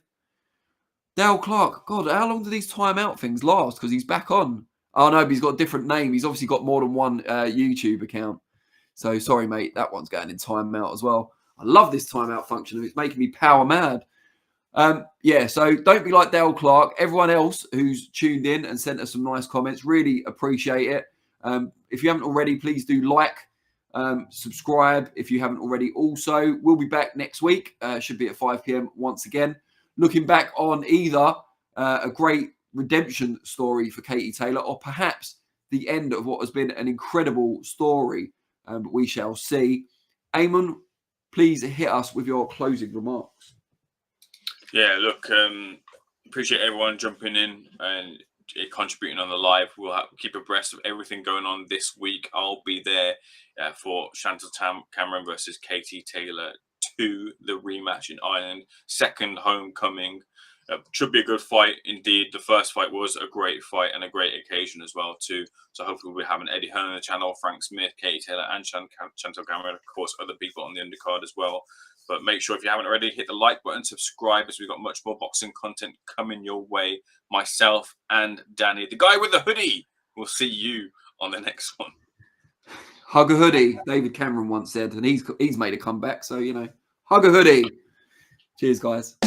Dale Clark, God, how long do these timeout things last? Because he's back on. Oh no, but he's got a different name. He's obviously got more than one YouTube account. So sorry, mate, that one's going in timeout as well. I love this timeout function. It's making me power mad. Yeah, so don't be like Dale Clark. Everyone else who's tuned in and sent us some nice comments, really appreciate it. If you haven't already, please do like, subscribe if you haven't already. Also, we'll be back next week. Should be at 5 p.m. once again. Looking back on either a great redemption story for Katie Taylor or perhaps the end of what has been an incredible story. But we shall see. Ayman, please hit us with your closing remarks. Yeah, look, appreciate everyone jumping in and contributing on the live. We'll keep abreast of everything going on this week. I'll be there for Chantelle Cameron versus Katie Taylor 2, the rematch in Ireland. Second homecoming. Should be a good fight indeed. The first fight was a great fight and a great occasion as well too. So hopefully we'll be having Eddie Hearn on the channel, Frank Smith, Katie Taylor, and Chantelle Cameron, of course, other people on the undercard as well. But make sure if you haven't already, hit the like button, subscribe, as we've got much more boxing content coming your way. Myself and Danny, the guy with the hoodie, we'll see you on the next one. Hug a hoodie, David Cameron once said, and he's made a comeback. So, you know, hug a hoodie. Cheers, guys.